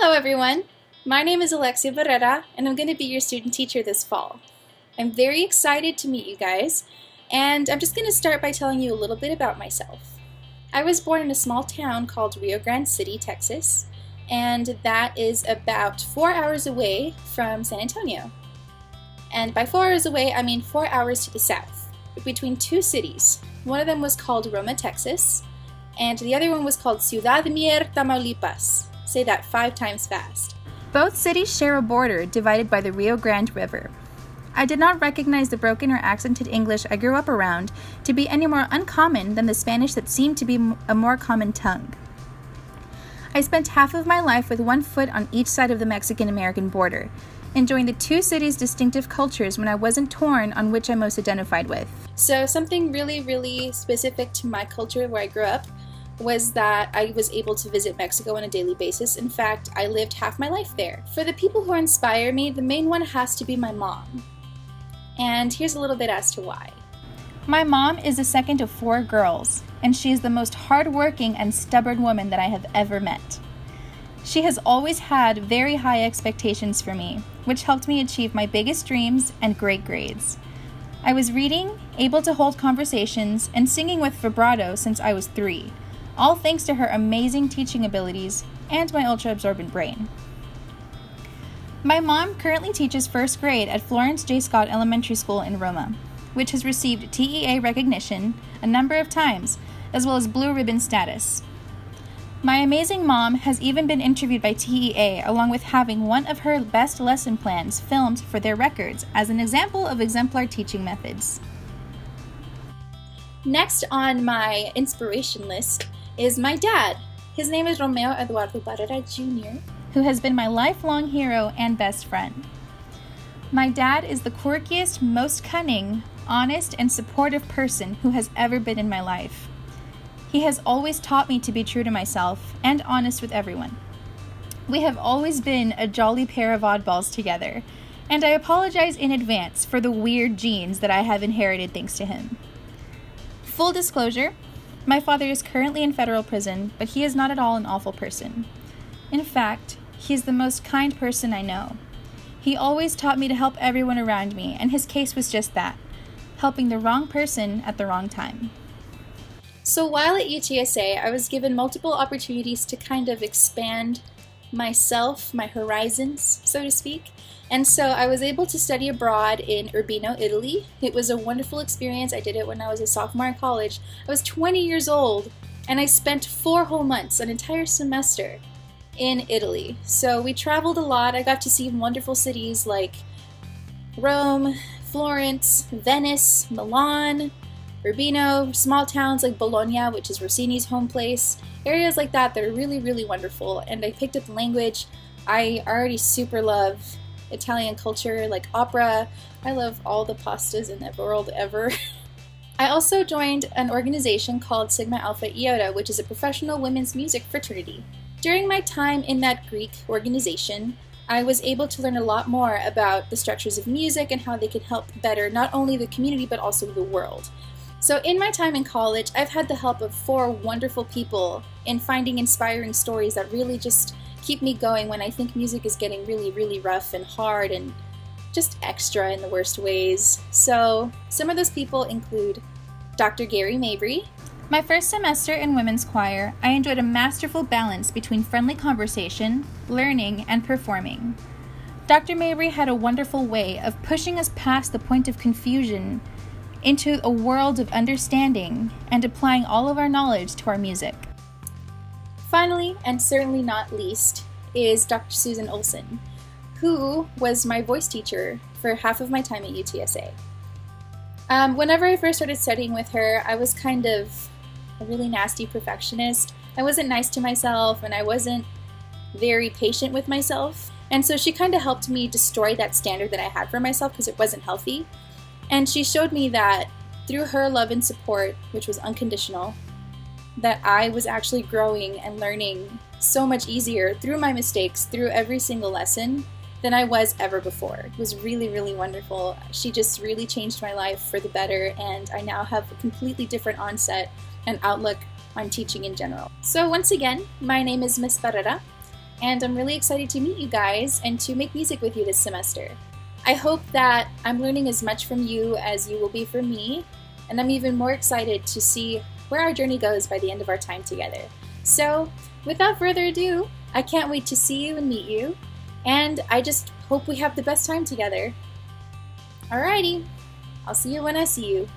Hello everyone, my name is Alexia Barrera and I'm going to be your student teacher this fall. I'm very excited to meet you guys, and I'm just going to start by telling you a little bit about myself. I was born in a small town called Rio Grande City, Texas, and that is about 4 hours away from San Antonio. And by 4 hours away, I mean 4 hours to the south, between two cities. One of them was called Roma, Texas, and the other one was called Ciudad Mier, Tamaulipas. Say that 5 times fast. Both cities share a border divided by the Rio Grande River. I did not recognize the broken or accented English I grew up around to be any more uncommon than the Spanish that seemed to be a more common tongue. I spent half of my life with one foot on each side of the Mexican-American border, enjoying the two cities' distinctive cultures when I wasn't torn on which I most identified with. So something really specific to my culture where I grew up was that I was able to visit Mexico on a daily basis. In fact, I lived half my life there. For the people who inspire me, the main one has to be my mom. And here's a little bit as to why. My mom is the second of 4 girls, and she is the most hardworking and stubborn woman that I have ever met. She has always had very high expectations for me, which helped me achieve my biggest dreams and great grades. I was reading, able to hold conversations, and singing with vibrato since I was 3. All thanks to her amazing teaching abilities and my ultra-absorbent brain. My mom currently teaches 1st grade at Florence J. Scott Elementary School in Roma, which has received TEA recognition a number of times, as well as blue ribbon status. My amazing mom has even been interviewed by TEA, along with having one of her best lesson plans filmed for their records as an example of exemplar teaching methods. Next on my inspiration list is my dad. His name is Romeo Eduardo Barrera Jr., who has been my lifelong hero and best friend. My dad is the quirkiest, most cunning, honest, and supportive person who has ever been in my life. He has always taught me to be true to myself and honest with everyone. We have always been a jolly pair of oddballs together, and I apologize in advance for the weird genes that I have inherited thanks to him. Full disclosure, my father is currently in federal prison, but he is not at all an awful person. In fact, he is the most kind person I know. He always taught me to help everyone around me, and his case was just that, helping the wrong person at the wrong time. So while at UTSA, I was given multiple opportunities to kind of expand myself, my horizons, so to speak. And so I was able to study abroad in Urbino, Italy. It was a wonderful experience. I did it when I was a sophomore in college. I was 20 years old, and I spent 4 whole months, an entire semester, in Italy. So we traveled a lot. I got to see wonderful cities like Rome, Florence, Venice, Milan, Urbino, small towns like Bologna, which is Rossini's home place, areas like that that are really wonderful. And I picked up the language. I already super love Italian culture, like opera. I love all the pastas in the world ever. I also joined an organization called Sigma Alpha Iota, which is a professional women's music fraternity. During my time in that Greek organization, I was able to learn a lot more about the structures of music and how they can help better not only the community but also the world. So in my time in college, I've had the help of 4 wonderful people in finding inspiring stories that really just keep me going when I think music is getting really rough and hard and just extra in the worst ways. So some of those people include Dr. Gary Mabry. My first semester in women's choir, I enjoyed a masterful balance between friendly conversation, learning, and performing. Dr. Mabry had a wonderful way of pushing us past the point of confusion into a world of understanding and applying all of our knowledge to our music. Finally, and certainly not least, is Dr. Susan Olson, who was my voice teacher for half of my time at UTSA. Whenever I first started studying with her, I was kind of a really nasty perfectionist. I wasn't nice to myself, and I wasn't very patient with myself. And so she kind of helped me destroy that standard that I had for myself because it wasn't healthy. And she showed me that through her love and support, which was unconditional, that I was actually growing and learning so much easier through my mistakes, through every single lesson, than I was ever before. It was really wonderful. She just really changed my life for the better, and I now have a completely different onset and outlook on teaching in general. So once again, my name is Miss Barrera. and I'm really excited to meet you guys and to make music with you this semester. I hope that I'm learning as much from you as you will be from me, and I'm even more excited to see where our journey goes by the end of our time together. So, without further ado, I can't wait to see you and meet you, and I just hope we have the best time together. Alrighty, I'll see you when I see you.